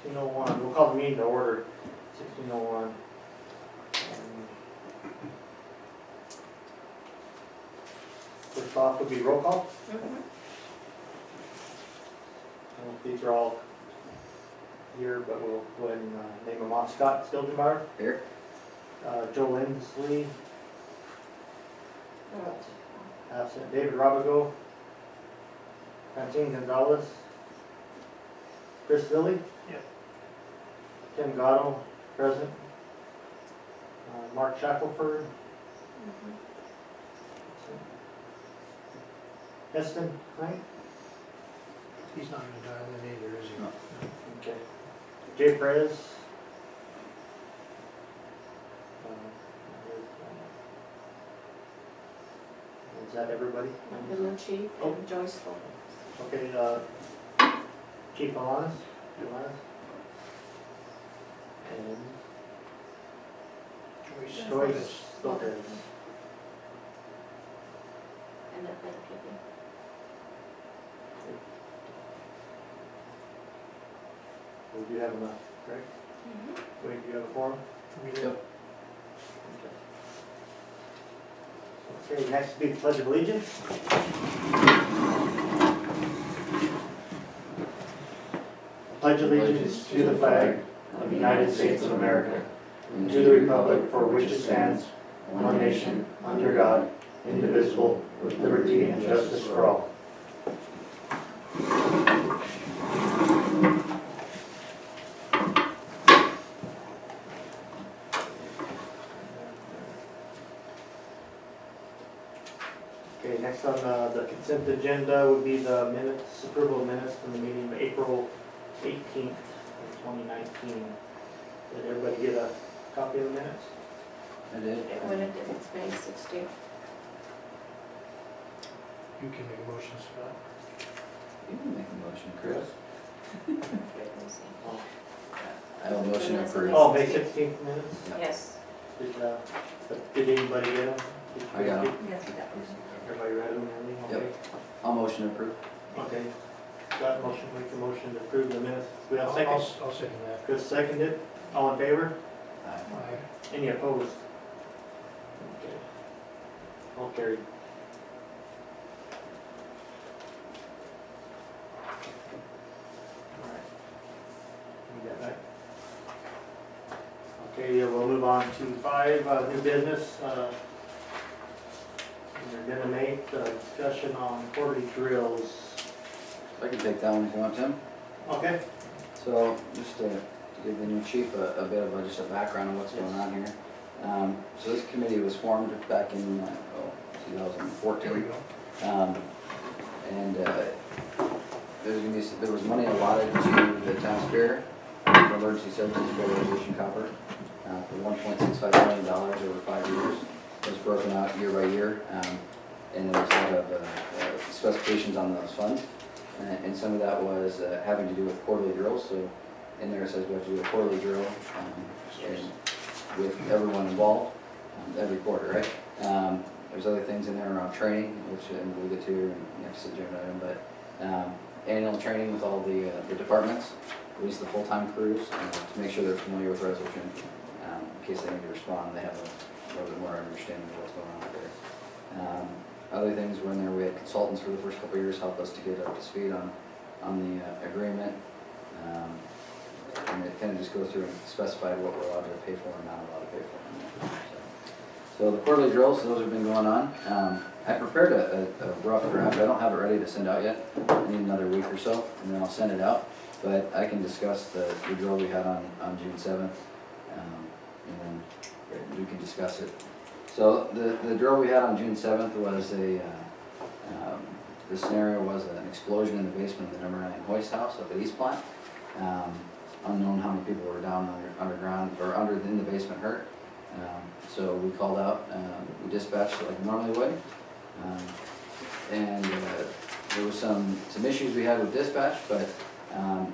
16:01, we'll call the meeting to order, 16:01. First off would be roll call. These are all here, but we'll go ahead and name them off. Scott Stilgenbauer. Here. Joe Lindsley. Absent. David Robigo. Francine Gonzalez. Chris Lilly. Yes. Tim Gatto, present. Mark Shackelford. Heston Knight. He's not gonna dial in either, is he? No. Okay. Jay Perez. Is that everybody? The new chief, Oh. and Joyce Lopez. Okay, Chief Alanis. And Joyce. Joyce Lopez. And the deputy. We do have enough, correct? Wait, do you have a forum? Yep. Okay, next will be the Pledge of Allegiance. I pledge allegiance to the flag of the United States of America and to the republic for which it stands, one nation, under God, indivisible, with liberty and justice for all. Okay, next on the consent agenda would be the minutes, approval of minutes from the meeting of April 18th of 2019. Did everybody get a copy of the minutes? I did. It went into its May 16th. You can make a motion, Scott. You can make a motion, Chris. Oh. I have a motion to approve. Oh, May 16th minutes? Yes. Did anybody get them? I got them. Yes, that was. Everybody read them and everything? Yep. Okay. I'll motion to approve. Okay. Got a motion, make the motion to approve the minutes. We have a second? I'll second that. Chris seconded. All in favor? Aye. Aye. Any opposed? Okay. All carried. All right. We got that. Okay, yeah, we'll move on to 5, new business. We're gonna make a discussion on quarterly drills. I can take that one if you want, Tim. Okay. So, just to give the new chief a bit of just a background of what's going on here. So this committee was formed back in 2014. There we go. And there was money allotted to the town spirit for emergency services stabilization copper for $1.65 million over 5 years. It was broken out year by year, and there was a lot of specifications on those funds. And some of that was having to do with quarterly drills. So in there it says we have to do a quarterly drill and with everyone involved every quarter, right? There's other things in there around training, which we'll get to in the next agenda item, but annual training with all the departments, at least the full-time crews, to make sure they're familiar with resolution, in case they need to respond, they have a little bit more understanding of what's going on out there. Other things were in there, we had consultants for the first couple of years help us to get up to speed on the agreement. And it kind of just goes through and specified what we're allowed to pay for and not allowed to pay for. So the quarterly drills, those have been going on. I prepared a rough draft. I don't have it ready to send out yet. I need another week or so, and then I'll send it out. But I can discuss the drill we had on June 7th, and then we can discuss it. So the drill we had on June 7th was the scenario was an explosion in the basement of the number 9 hoist house at the East Plant. Unknown how many people were down underground or in the basement hurt. So we called out, we dispatched like we normally would. And there was some issues we had with dispatch, but I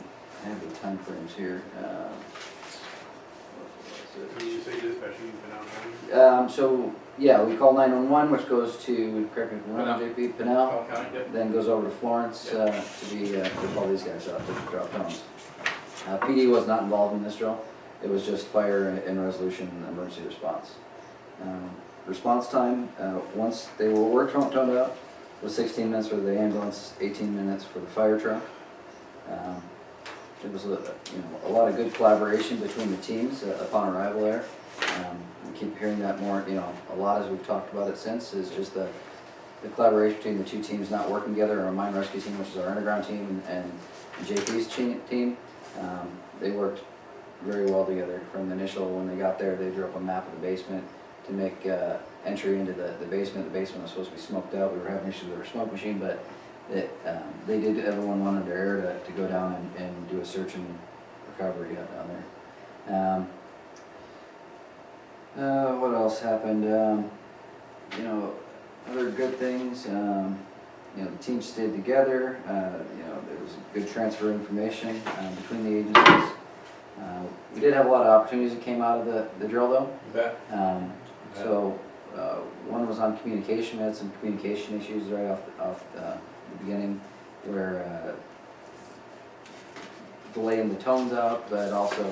have the time frames here. When you say dispatch, you been out So, yeah, we call 911, which goes to, correct me if I'm wrong, JP, Pinnell, County, yep. then goes over to Florence to call these guys out to drop tones. PD was not involved in this drill. It was just fire and resolution and emergency response. Response time, once they were toned out, was 16 minutes for the ambulance, 18 minutes for the fire truck. It was a lot of good collaboration between the teams upon arrival there. We keep hearing that more, a lot as we've talked about it since, is just the collaboration between the two teams not working together, our mine rescue team, which is our underground team, and JP's team. They worked very well together. From the initial, when they got there, they drew up a map of the basement to make entry into the basement. The basement was supposed to be smoked out. We were having issues with our smoke machine, but they did everyone one under air to go down and do a search and recovery down there. What else happened? Other good things. The team stayed together. There was a good transfer of information between the agencies. We did have a lot of opportunities that came out of the drill, though. You bet. So one was on communication. We had some communication issues right off the beginning, where delaying the tones out, but also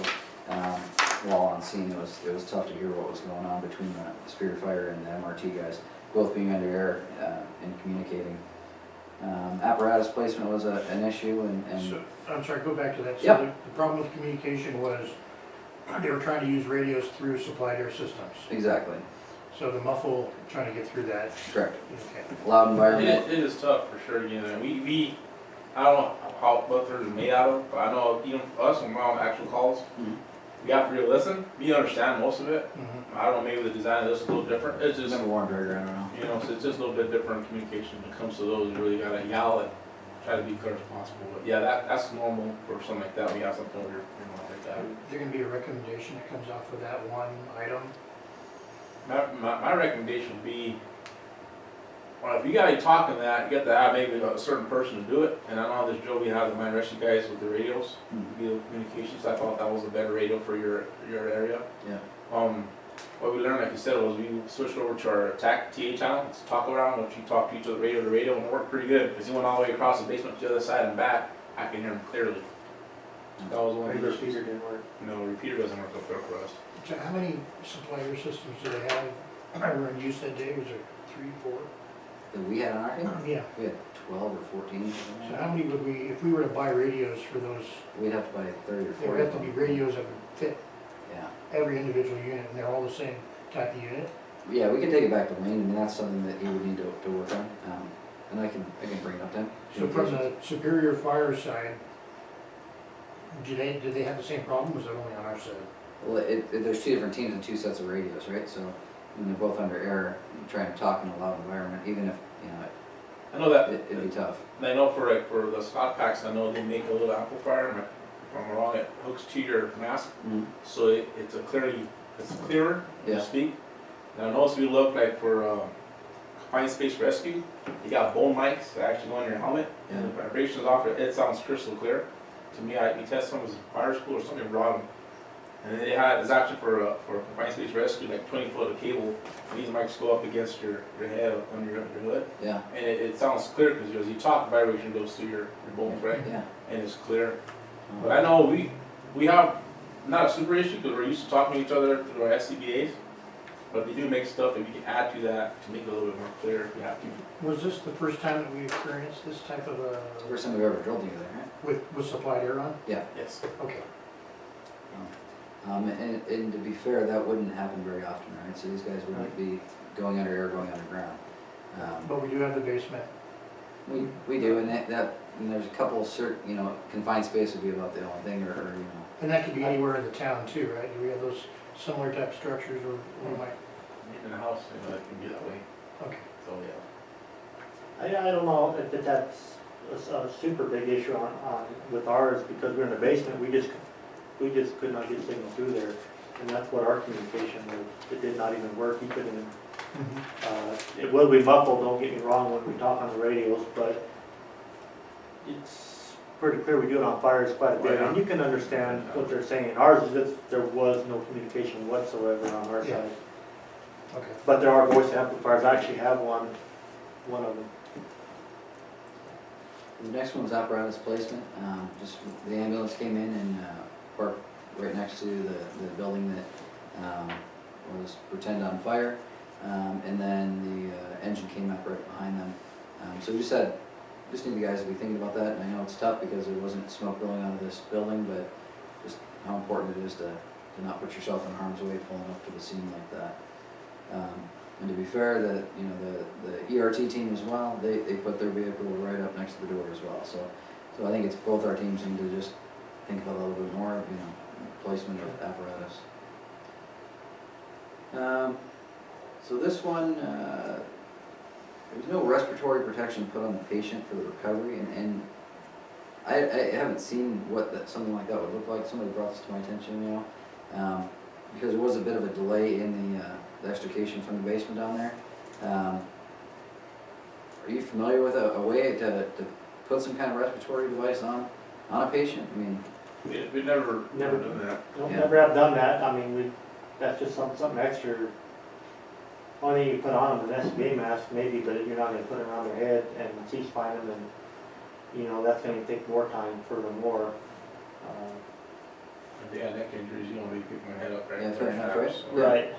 while on scene, it was tough to hear what was going on between the Spear Fire and the MRT guys, both being under air and communicating. Apparatus placement was an issue, and So, I'm sorry, go back to that. So Yep. the problem with communication was they were trying to use radios through supplied air systems. exactly, So the muffle, trying to get through that. correct. Okay. Loud environment. It is tough for sure, we, I don't know what they're made out of, but I know even us, when we're on actual calls, Mhm. we have to really listen, we understand most of it. Mhm. I don't know, maybe the design of this is a little different, it's just, Never worn dragger, I don't know. so it's just a little bit different communication when it comes to those, you really gotta yell and try to be clear as possible, but yeah, that's normal for something like that, we have something over, like that. Is there gonna be a recommendation that comes off of that one item? My recommendation would be, well, if you gotta talk in that, you got to have maybe a certain person to do it, and I know this drill we have the mine rescue guys with the radios, video communications, I thought that was a better radio for your area. Yeah. What we learned, like you said, was we switched over to our TAC TA channel, it's talk around, which you talk to each other radio to radio, and it worked pretty good, because he went all the way across the basement to the other side and back, I can hear him clearly. That was one of Maybe the the issues. repeater didn't work. No, repeater doesn't work up there for us. So how many supplied air systems do they have? I were in use that day, was there 3, 4? That we had on our team, Yeah. we had 12 or 14. something So like how that. many would we, if we were to buy radios for those, We'd have to buy 30 or 40. there would have to be radios that would fit Yeah. every individual unit, and they're all the same type of unit? Yeah, we can take it back to Wayne, and that's something that he would need to work on. And I can bring it up to him. So from the Superior Fire side, do they have the same problem, or is it only on our side? Well, there's two different teams and two sets of radios, right? So when they're both under air, trying to talk in a loud environment, even if, I know that. it'd be tough. And I know for the Scott packs, I know they make a little amplifier, and if I'm wrong, it hooks to your mask, so it's clearer, so Yeah. to speak. And I know if you look like for confined space rescue, you got bone mics that actually go on your helmet, and the vibrations off it sounds crystal clear. To me, we test some as fire school or something wrong. And then it's actually for confined space rescue, like 20 foot of cable, and these mics go up against your head, up under your hood. Yeah, And it sounds clear because as you talk, vibration goes through your bones, right? yeah. And it's clear. But I know we have not a super issue because we're used to talking to each other through our SCBA's, but they do make stuff that we can add to that to make it a little bit more clear if you have to. Was this the first time that we experienced this type of First time we've ever drilled together, right? with supplied air on? Yes. Okay. And to be fair, that wouldn't happen very often, right? So these guys wouldn't be going under air, going underground. But we do have the basement. We do, and and there's a couple certain, confined space would be about the only thing, or. And that could be anywhere in the town too, right? Do we have those similar type structures where we might, In the house, it can be that way. okay. So, yeah. I don't know if that's a super big issue with ours, because we're in the basement, we just could not get signal through there. And that's what our communication was, it did not even work, he couldn't even, it will be muffled, don't get me wrong, when we talk on the radios, but it's pretty clear we do it on fires quite a bit, and you can understand what they're saying. Ours is just, there was no communication whatsoever on our Yeah. side. Okay. But there are voice amplifiers, I actually have one of them. The next one's apparatus placement. Just the ambulance came in and next to the building that was pretend on fire. And then the engine came up right behind them. So we just need you guys to be thinking about that. And I know it's tough because there wasn't smoke going out of this building, but just how important it is to not put yourself in harm's way pulling up to the scene like that. And to be fair, the ERT team as well, they put their vehicle right up next to the door as well. So I think it's both our teams need to just think about a little bit more, placement of apparatus. So this one, there was no respiratory protection put on the patient for the recovery, and I haven't seen what something like that would look like. Somebody brought this to my attention, because there was a bit of a delay in the extrication from the basement down there. Are you familiar with a way to put some kind of respiratory device on a patient? I mean, We never Never. done that. Don't Yeah. never have done that, I mean, that's just something extra. Only thing you put on them, an SBA mask maybe, but you're not gonna put it around their head and C-spine them, and, that's gonna take more time for them more. If they had neck injuries, you don't really pick my head up right. Yeah, fair enough, there, right? so- Yeah. Right,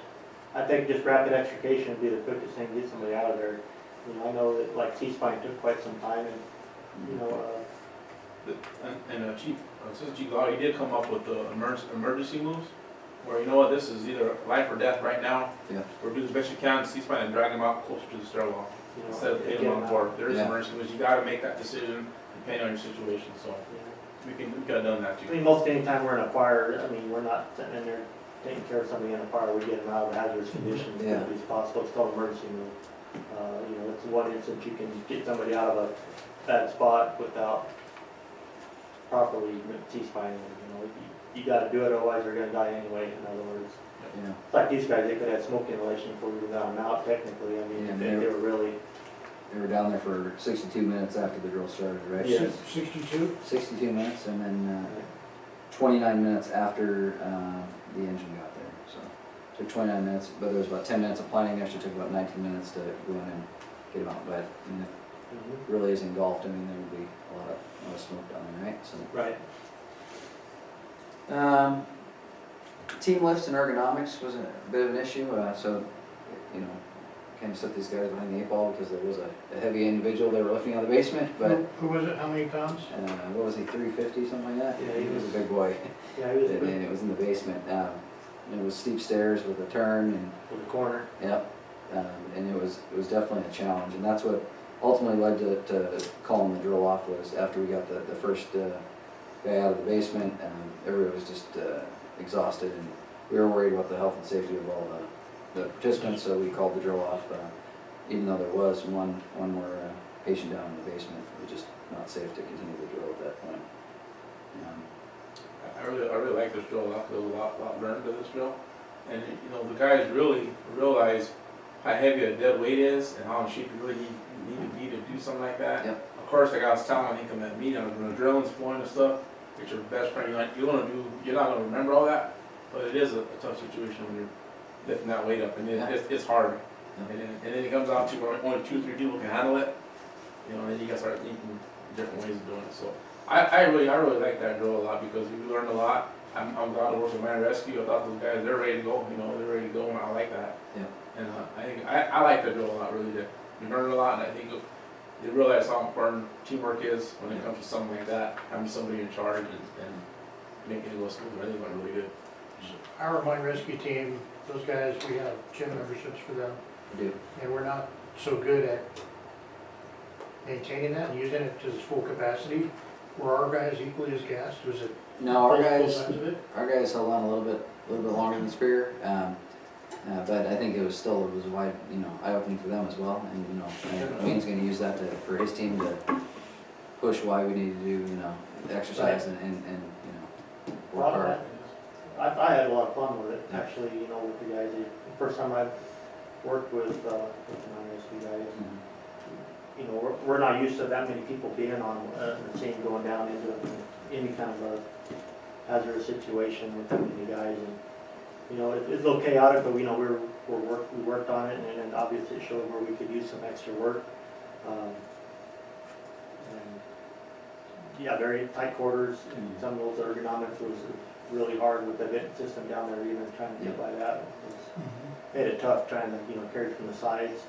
I think just rapid extrication would be the quickest thing to get somebody out of there. I know that like C-spine took quite some time, and, Chief, Assistant Chief Lawler, he did come up with the emergency moves, where you know what, this is either life or death right now. Yeah. Or do the best you can, C-spine and drag them out closer to the stairwell, instead of hitting them on the floor. There is Yeah. emergency moves, you gotta make that decision depending on your situation, so we could have done that I too. mean, most anytime we're in a fire, I mean, we're not sitting in there taking care of somebody in a fire, we get them out of hazardous conditions as Yeah. quickly as possible, it's called emergency move. It's one instance you can get somebody out of a bad spot without properly C-spining them, you gotta do it, otherwise they're gonna die anyway, in other words. Yeah. It's like these guys, they could have smoke inhalation before we got them out technically, I mean, Yeah, they were really, They were down there for 62 minutes after the drill started, right? Yes. 62? 62 minutes, and then 29 minutes after the engine got there. So it took 29 minutes, but there was about 10 minutes of planning. Actually took about 19 minutes to go in and get them out. But I mean, if it really is engulfed, I mean, there would be a lot of smoke down there, right? So. right. Team lifts and ergonomics was a bit of an issue. Kind of set these guys behind the 8 ball because there was a heavy individual they were lifting out of the basement. But Who was it, how many pounds? what was he, 350, something like that? Yeah, he was a was- big boy. Yeah, he was And good it was in the basement. It was steep stairs with a turn, and for the corner. yep, and it was definitely a challenge, and that's what ultimately led to calling the drill off. Was after we got the first guy out of the basement, everybody was just exhausted, and we were worried about the health and safety of all the participants, so we called the drill off. Even though there was one more patient down in the basement, it was just not safe to continue the drill at that point. I really like this drill a lot, because there was a lot learned to this drill. And, the guys really realize how heavy a dead weight is and how in shape you really need to be to do something like that. Yep. Of course, like I was telling, I think in that meeting, when the adrenaline's flowing and stuff, it's your best friend, you're not gonna remember all that, but it is a tough situation when you're lifting that weight up, and it's hard. Yeah. And then it comes out to where only 2 or 3 people can handle it, and then you gotta start thinking different ways of doing it, so. I really like that drill a lot because we learned a lot. I'm glad to work with Mine Rescue. I thought those guys, they're ready to go, they're ready to go, and I like that. Yeah. And I think, I like that drill a lot, really. We learned a lot, and I think they realize how important teamwork is when it comes to something like that, having somebody in charge and making it go smooth. I think it went really good. Our mine rescue team, those guys, we have gym memberships for them, We do. and we're not so good at maintaining that and using it to its full capacity. Were our guys equally as gassed? Was it No, our both guys sides of it? held on a little bit longer than Spear, but I think it was wide, eye-opening for them as well. And and Wayne's going to use that for his team to push why we need to do exercise and work hard. I had a lot of fun with it, Yeah. actually, with the guys. The first time I worked with the non-rescue guys. Mhm. We're not used to that many people being on the scene, going down into any kind of a hazardous situation with that many guys. And, it's a little chaotic, but we worked on it, and then obviously it showed where we could use some extra work. And yeah, very tight quarters, and some of those ergonomics was really hard with the vent system down there, even trying to get by that. It was- Made it tough trying to, carry from the sides.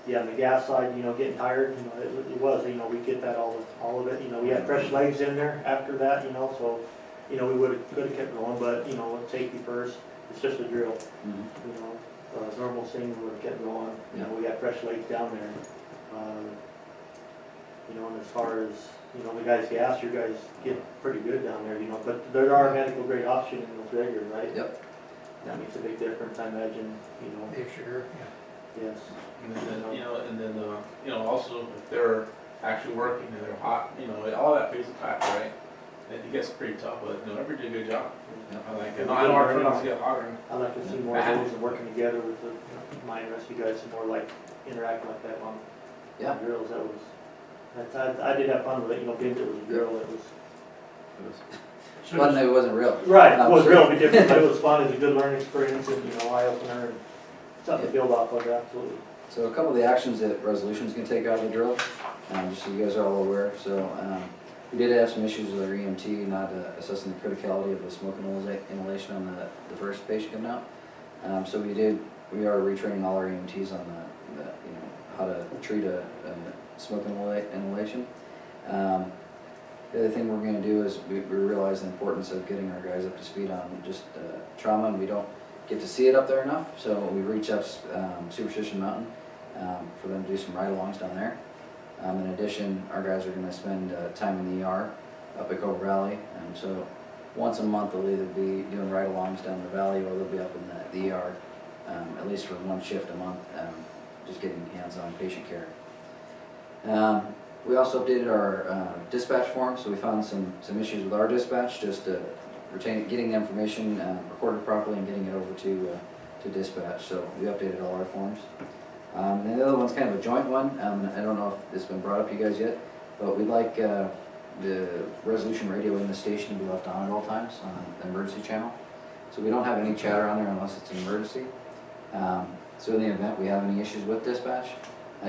Yeah, on the gas side, getting tired, it was, we get that all of it, we had fresh legs in there after that, so, we could have kept going, but, with safety first, it's just a drill, normal thing, we would have kept going, we got fresh legs down there. And as far as, the guys' gas, you guys get pretty good down there, but there are medical grade oxygen in those regulars, right? Yep. That makes a big difference, I imagine, The sugar, yes. And then, also if they're actually working and they're hot, all that plays a factor, right? It gets pretty tough, but, everybody did a good job. I like it. I know our turnout get hotter. I'd like to see more of those and working together with the mine rescue guys, and more like interacting like that on Yeah. drills. I did have fun with it, being it was a drill, it was. It was So fun does- that it wasn't real. Right, it was Sure. real, different, but it was fun, it was a good learning experience, and, eye opener, and something to build off of, absolutely. So a couple of the actions that Resolution's gonna take out of the drill, just so you guys are all aware. So we did have some issues with our EMT not assessing the criticality of the smoke inhalation on the first patient coming out. So we are retraining all our EMTs on the how to treat a smoke inhalation. The other thing we're going to do is we realize the importance of getting our guys up to speed on just trauma, and we don't get to see it up there enough. So we reach up Superstition Mountain for them to do some ride-alongs down there. In addition, our guys are going to spend time in the ER up at Cobra Valley, and so once a month they'll either be doing ride-alongs down the valley, or they'll be up in the ER at least for one shift a month, just getting hands-on patient care. We also updated our dispatch form, so we found some issues with our dispatch, just getting the information recorded properly and getting it over to dispatch. So we updated all our forms. And the other one's kind of a joint one. I don't know if it's been brought up to you guys yet, but we'd like the Resolution radio in the station to be left on at all times on the emergency channel. So we don't have any chatter on there unless it's an emergency. So in the event we have any issues with dispatch,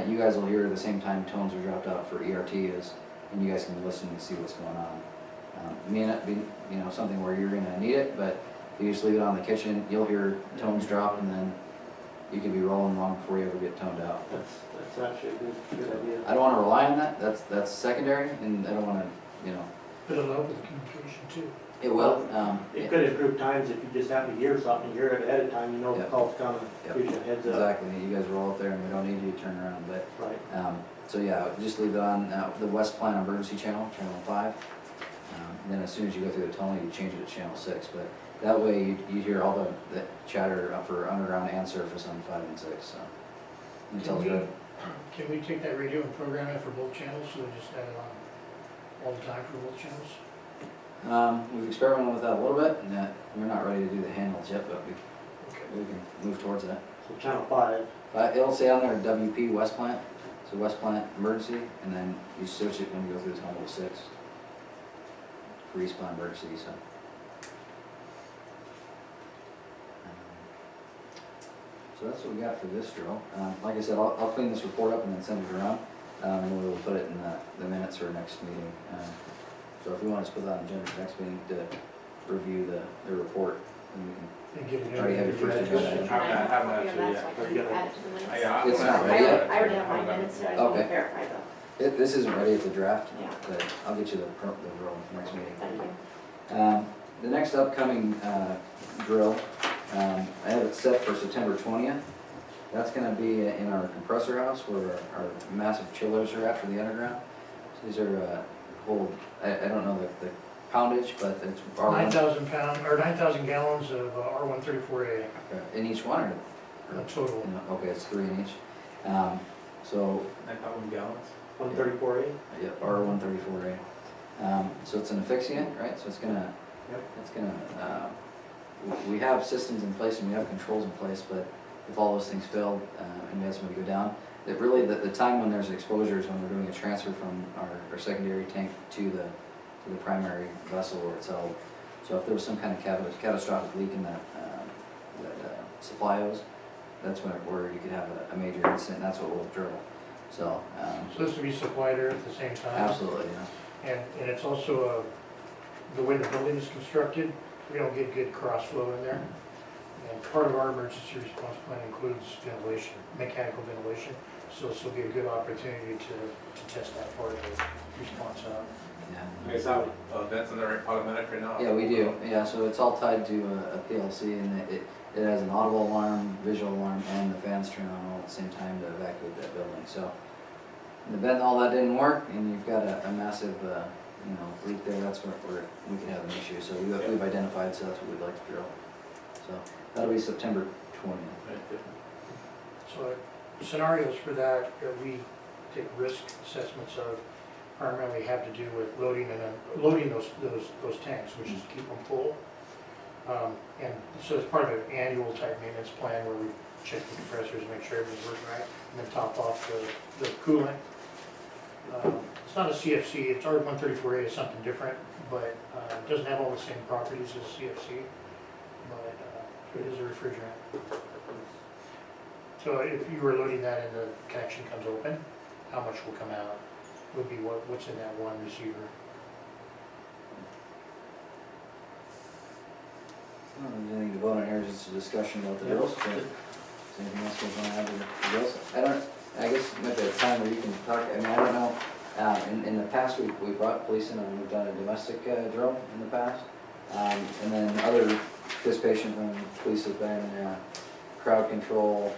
you guys will hear at the same time tones are dropped out for ERT is, and you guys can listen and see what's going on. May not be, something where you're gonna need it, but if you just leave it on the kitchen, you'll hear tones drop, and then you could be rolling long before you ever get toned out. That's actually a good idea. I don't wanna rely on that, that's secondary, and I don't wanna, But it'll help with the communication too. it will. It could improve times if you just happen to hear something, you hear it ahead of time, the Yep. call's coming, Yep. gives you a heads up. Exactly, you guys roll up there and we don't need you to turn around, but, Right. so yeah, just leave it on the West Plan Emergency Channel, Channel 5. Then as soon as you go through the tunnel, you change it to Channel 6, but that way you hear all the chatter for underground and surface on 5 and 6, so. Until it's ready. Can we take that radio and program it for both channels, so we just have it on all the time for both channels? We've experimented with that a little bit, and we're not ready to do the handles yet, but Okay. we can move towards that. So Channel 5, It'll say on there WP West Plant, so West Plant Emergency, and then you switch it when you go through the tunnel to 6 for East Plant Emergency, so. So that's what we got for this drill. Like I said, I'll clean this report up and then send it around, and we will put it in the minutes for next meeting. So if we want to put that on the agenda for next meeting to review the report, then we can. And get it Already have your first agenda. agenda item. Can I have a haven't copy of actually that yet. so I can add it to the minutes? It's not I ready yet. already have my minutes, so I just want Okay. to verify them. This isn't ready, it's a draft, Yeah. but I'll get you the roll for next meeting. Thank you. The next upcoming drill, I have it set for September 20th. That's gonna be in our compressor house where our massive chillers are at for the underground. So these are I don't know the poundage, but it's R1 9,000 pound, or 9,000 gallons of R134A in each one, or, total. okay, it's 3 in each. So 9,000 gallons. 134A, Yep, R134A. So it's an asphyxiant, right? So it's gonna, we have systems in place and we have controls in place, but if all those things failed and we had somebody go down, that really the time when there's exposure is when we're doing a transfer from our secondary tank to the primary vessel where it's held. So if there was some kind of catastrophic leak in that supply hose, that's where you could have a major incident, and that's what we'll drill. So, So this will be supplied there at the same time? absolutely, yeah. And it's also the way the building is constructed, we don't get good cross flow in there. And part of our emergency response plan includes ventilation, mechanical ventilation, so this will be a good opportunity to test that part of the response out. Yeah. You guys have vents in there automatic right now? Yeah, we do, yeah, so it's all tied to a PLC, and it has an audible alarm, visual alarm, and the fans turn on all at the same time to evacuate that building, so. The vent, all that didn't work, and you've got a massive, leak there, that's where we could have an issue, so we've identified, so that's what we'd like to drill. So, that'll be September 20th. So scenarios for that, we take risk assessments of primarily have to do with loading those tanks, which is to keep them full. And so it's part of an annual type maintenance plan where we check the compressors, make sure everything's working right, and then top off the coolant. It's not a CFC, it's R134A, is something different, but it doesn't have all the same properties as CFC, but it is a refrigerant. So if you were loading that and the connection comes open, how much will come out would be what's in that one receiver. I don't know if there's anything to vote on here, just a discussion about the drills, but is there anything else we want to add to the drills? I guess at the time where you can talk, I mean, I don't know, in the past, we brought police in and we've done a domestic drill in the past. And then other participation from police has been crowd control,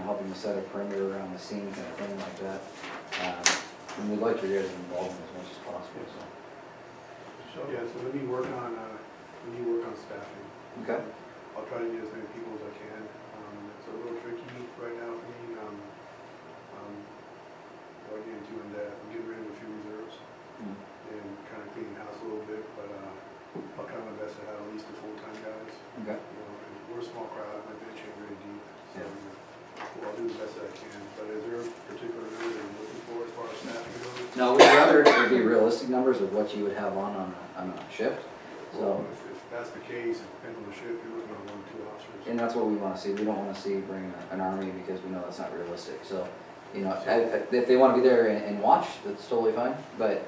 helping to set a perimeter around the scene, kind of thing like that. And we'd like your guys' involvement as much as possible, so. So Yeah, so let me work on staffing. Okay. I'll try to get as many people as I can. It's a little tricky right now for me. Without getting too in depth, I'm getting rid of a few reserves and kind of cleaning house a little bit, but I'll try my best to have at least the full-time guys. Okay. And we're a small crowd, my bench ain't very deep, so Yeah. I'll do the best that I can. But is there a particular number that you're looking for as far as staffing goes? No, we'd rather it be realistic numbers of what you would have on a shift, so. If that's the case, it depends on the shift, you're looking at 1 or 2 officers. And that's what we want to see. We don't want to see bring an army because we know that's not realistic. So, if they want to be there and watch, that's totally fine. But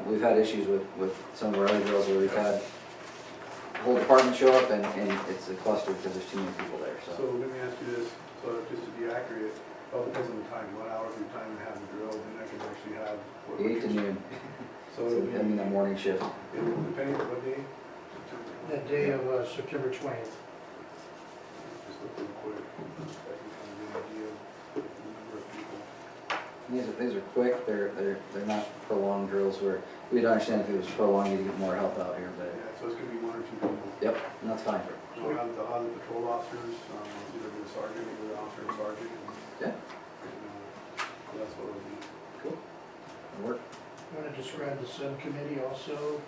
we've had issues with some of our other drills where we've had the whole department show up and it's a cluster because there's too many people there. So So, let me ask you this, so just to be accurate, it all depends on the time, what hours of time you have the drill, then I can actually have. 8 to noon. So So, it'll be, I mean, a morning shift. depending on what day? that day of September 20th. Just look real quick, so I can kind of get an idea of the number of people. These are quick. They're not prolonged drills where we'd understand if it was prolonged, you'd get more help out here. But Yeah, so it's gonna be 1 or 2 people. yep, and that's fine. I'll have the patrol officers, either the sergeant or the officer and sergeant. Yeah. So that's what it'll be. Cool. That'll work. You want to describe the subcommittee also?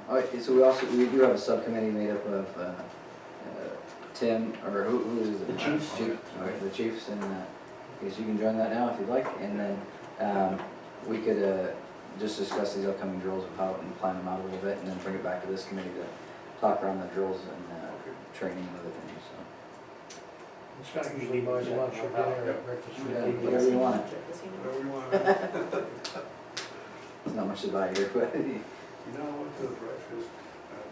Okay, so we do have a subcommittee made up of Tim, or who is it? The chiefs. Chief, okay, the chiefs, and I guess you can join that now if you'd like, and then we could just discuss these upcoming drills of how and plan them out a little bit, and then bring it back to this committee to talk around the drills and training and other things, so. And Scott usually buys lunch or dinner or breakfast. for Yeah, everybody. whatever you want. Whatever you want. There's not much to buy here, but You know, I went to breakfast at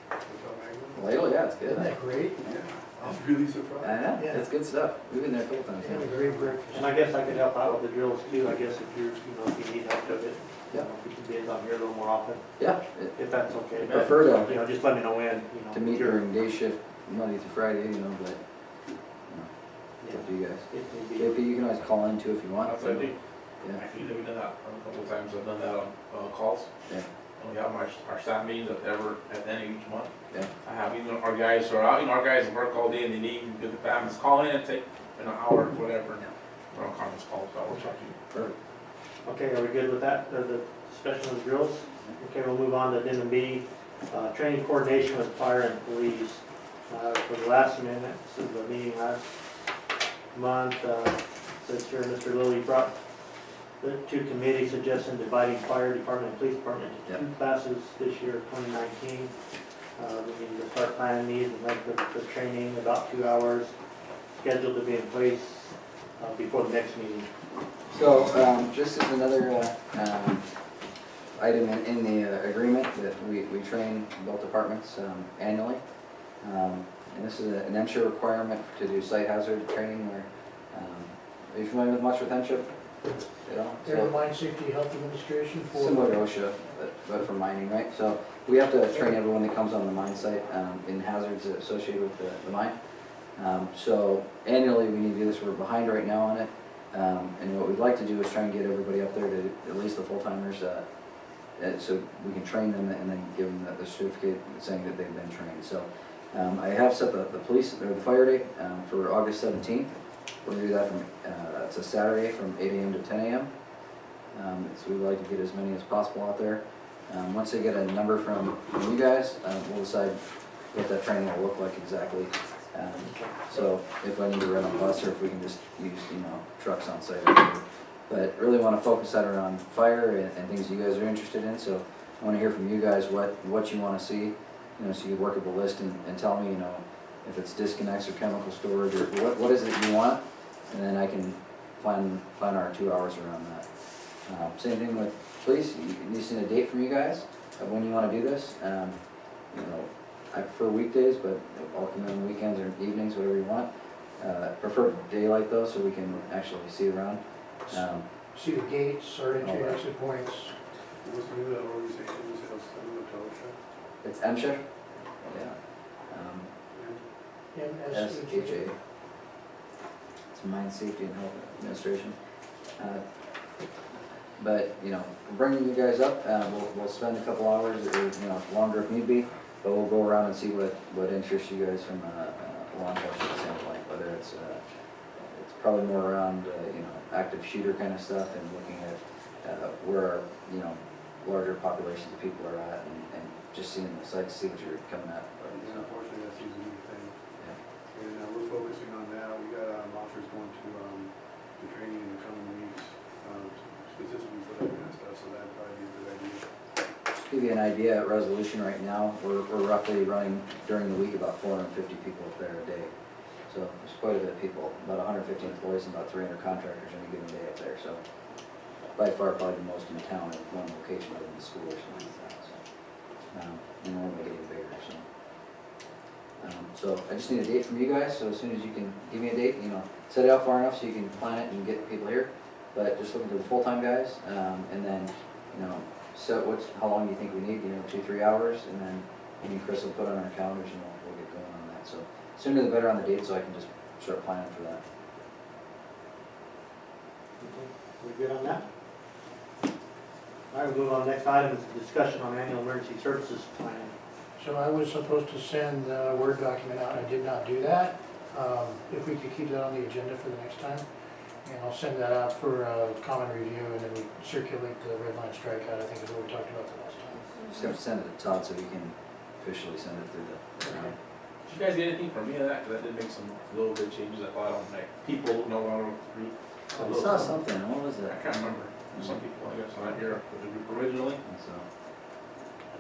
the Hotel Magna. ladle, yeah, it's good. Isn't that great? Yeah, I was really I surprised. know, Yeah. it's good stuff. We've been there a couple times. They have a great breakfast. And I guess I could help out with the drills too, I guess if you're, if you need help with it. Yeah. We can be on here a little more often, Yeah, if that's okay. I prefer to- You know, just let me know when, to meet during day shift, Monday through Friday, but, it's Yeah, up to you guys. if need be. JP, you can always call in too if you want. That's what I do. Yeah, Actually, we've done that a couple of times. I've done that on calls. Yeah. And we have our staff meetings at the end of each month. Yeah. I have, our guys are out, our guys work all day and they need good the families, call in and take an hour, whatever. We're on conference calls, so I'll check you. perfect. Okay, are we good with that, the discussion of the drills? Okay, we'll move on to item B, training coordination with fire and police. For the last minute, this is the meeting last month, says here, Mr. Lilly brought the two committees suggesting dividing fire department and police department into 2 classes this year, 2019. We need to start planning these and make the training about 2 hours, scheduled to be in place before the next meeting. So, just as another, item in the agreement that we train both departments annually. And this is an MSHA requirement to do site hazard training where, are you familiar with much with MSHA? You know, They're the so Mine Safety Health Administration for. similar to OSHA, but for mining, right? So we have to train everyone that comes on the mine site in hazards associated with the mine. So annually, we need to do this. We're behind right now on it. And what we'd like to do is try and get everybody up there to, at least the full-timers, so we can train them and then give them the certificate saying that they've been trained. So I have set the police, or the fire date for August 17th. We're gonna do that from, it's a Saturday from 8 a.m. to 10 a.m. So we'd like to get as many as possible out there. Once they get a number from you guys, we'll decide what that training will look like exactly. So if I need to rent a bus or if we can just use, trucks on site. But really want to focus that around fire and things you guys are interested in. So I want to hear from you guys what you want to see, so you work up a list and tell me, if it's disconnects or chemical storage or what is it you want, and then I can plan our 2 hours around that. Same thing with police. You need to see a date from you guys of when you want to do this. I prefer weekdays, but I'll come in on weekends or evenings, whatever you want. Prefer daylight though, so we can actually see around. See the gates, our entry All right. exit points. What's the name of that organization, you said, similar to OSHA? It's MSHA. Yeah. SHA. It's Mine Safety and Health Administration. But, bringing you guys up, we'll spend a couple hours, or, longer if need be, but we'll go around and see what interests you guys from a law enforcement standpoint, whether it's probably more around, active shooter kind of stuff and looking at where, larger populations of people are at and just seeing the sites, see what you're coming at. Yeah, unfortunately, that seems to be the thing. Yeah. And we're focusing on that. We got officers going to training in the coming weeks, specifically for that kind of stuff, so that'd probably be a good idea. Just to give you an idea, at Resolution right now, we're roughly running during the week about 450 people up there a day. So there's quite a bit of people, about 150 employees and about 300 contractors in a given day up there. So by far probably the most in town in one location other than the school or something like that. So, and we're only getting bigger. So I just need a date from you guys, so as soon as you can give me a date, set it out far enough so you can plan it and get people here. But just looking for the full-time guys, and then, so how long do you think we need? 2-3 hours, and then maybe Chris will put on our calendars and we'll get going on that. So sooner the better on the date, so I can just start planning for that. We good on that? All right, we'll move on. Next item is a discussion on annual emergency services plan. So I was supposed to send a Word document out, I did not do that. If we could keep that on the agenda for the next time, and I'll send that out for common review, and then we circulate the red line strikeout, I think is what we talked about the last time. Just have to send it to Todd so he can officially send it through the. Okay. Did you guys get anything from me on that? Because I did make some little bit changes. I thought on people no longer group. I saw something, what was I that? can't remember. Some people, I guess, not here with the group originally, So,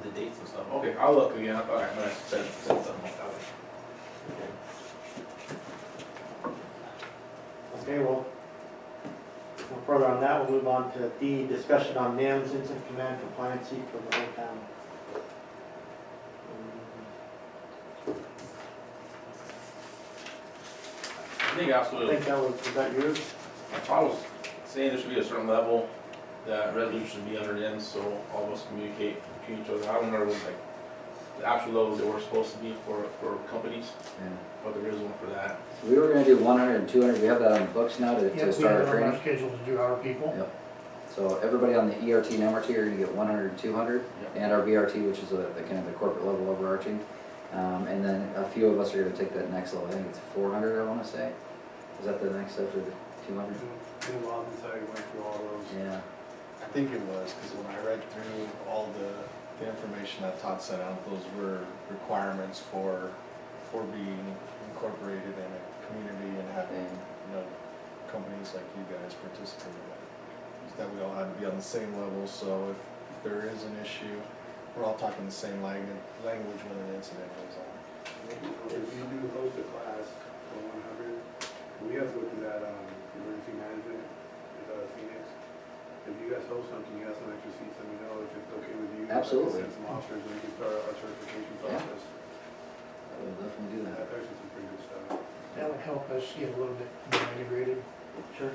the dates and stuff. Okay, I'll look again. I thought I might have said something like that. Okay, well, no further on that, we'll move on to D, discussion on NIMS, Incident Command Compliancy for the whole town. I think also, I think that was that yours? I was saying there should be a certain level that resolution should be under in, so all of us communicate between each other. I don't remember like the actual level that we're supposed to be for companies, yeah. but there is one for that. So we were gonna do 100 and 200, we have that on the books now Yeah, to we start have our it on training. our schedule to do our people. Yep. So everybody on the ERT and MRT are gonna get 100 and 200, and our BRT, which is the kind of the corporate level overarching. And then a few of us are gonna take that next level, I think it's 400, I wanna say. Is that the next after the 200? And Bob decided went through all those. Yeah. I think it was, because when I read through all the information that Todd sent out, those were requirements for being incorporated in a community and having, companies like you guys participate in it. That we all had to be on the same level, so if there is an issue, we're all talking the same language when an incident goes on. If you do host a class for 100, we have to go through that emergency management with Phoenix. if you guys host something, you have some extra seats, let me know if it's okay with you. Absolutely. Send some officers, and we can start our certification Yeah. process. I will definitely do that. That's actually some pretty good stuff. That would help us get a little bit more integrated. Sure.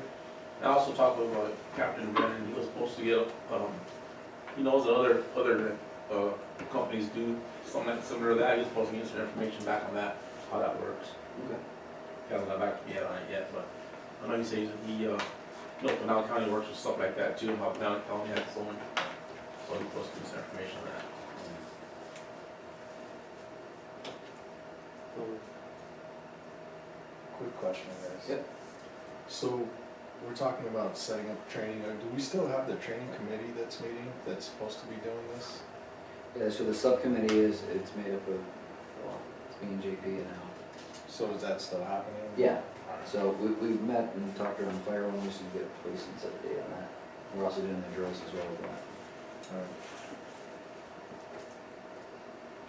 I also talked with Captain Brennan, he was supposed to get, he knows that other companies do something like similar to that, he was supposed to get some information back on that, how that works. Okay. He hasn't got back to me yet on it yet, but I know he says he, Pinal County works with stuff like that too, how Pinal County has its own, so he's supposed to get some information on that. Quick question, guys. Yep. So, we're talking about setting up training, do we still have the training committee that's meeting, that's supposed to be doing this? Yeah, so the subcommittee it's made up of, well, it's me and JP now. So is that still happening? Yeah, Alright. so we've met and talked around the fire one, we should get a place and set a date on that. We're also doing the drills as well with that. Alright.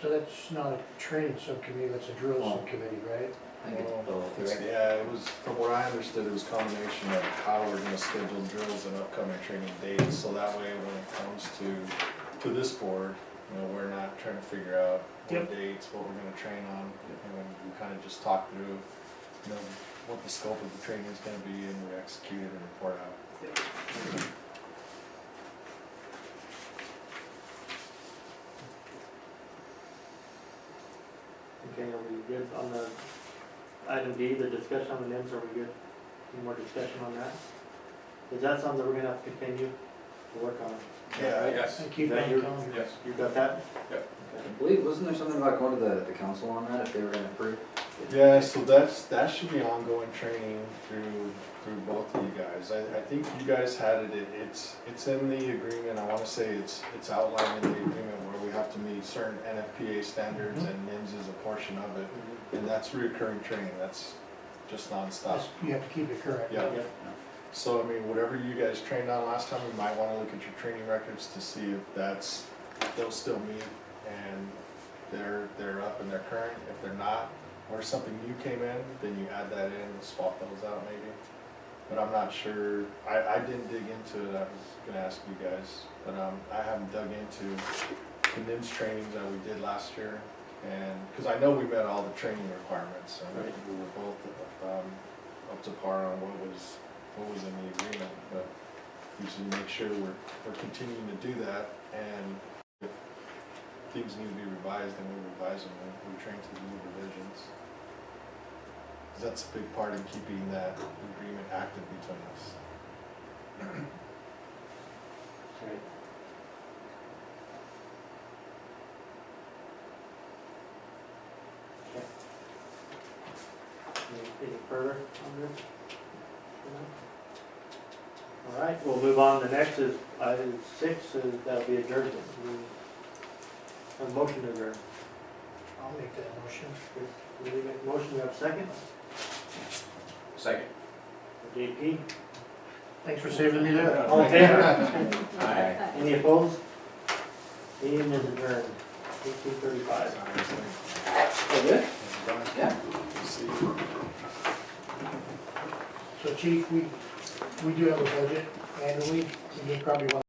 So that's not a training subcommittee, that's a drill Oh. subcommittee, right? I think it's both, It's- right? Yeah, it was, from what I understood, it was a combination of how we're gonna schedule drills and upcoming training dates, so that way when it comes to this board, you know, we're not trying to figure out what Yep. dates, what we're gonna train on, and we kinda just talk through, you know, what the scope of the training is gonna be, and we execute it and report out. Okay, are we good on the item D, the discussion on the NIMS, are we good? Any more discussion on that? Is that something that we're gonna have to continue to work on? Yeah, Right? Yes, And keep it That on your- the calendar. yes. You got that? Yep. I believe, wasn't there something about going to the council on that, if they were gonna approve? Yeah, so that should be ongoing training through both of you guys. I think you guys had it's in the agreement, I wanna say it's outlined in the agreement where we have to meet certain NFPA standards and NIMS is a portion of it. And that's recurring training, that's just nonstop. That's- You have to keep it current. Yeah. Yep. So, I mean, whatever you guys trained on last time, you might wanna look at your training records to see if those still meet and they're up and they're current. If they're not, or something new came in, then you add that in and swap those out maybe. But I'm not sure, I didn't dig into it, I was gonna ask you guys, but I haven't dug into the NIMS trainings that we did last year. And, cause I know we met all the training requirements, and I think we were both up to par on what was in the agreement, but we should make sure we're continuing to do that, and if things need to be revised, then we revise them, we train to the new revisions. 'Cause that's a big part in keeping that agreement active between us. Right. Okay. Anything further on this? All right, we'll move on. The next is item 6, that'll be adjournment. A motion to adjourn. I'll make that motion. We make a motion, we have a second. Second. JP, Thanks for saving me that. all in favor? Aye. Any opposed? Meeting is adjourned, 18:35. Oh, good? Yeah. See. So Chief, we do have a budget annually, and you probably want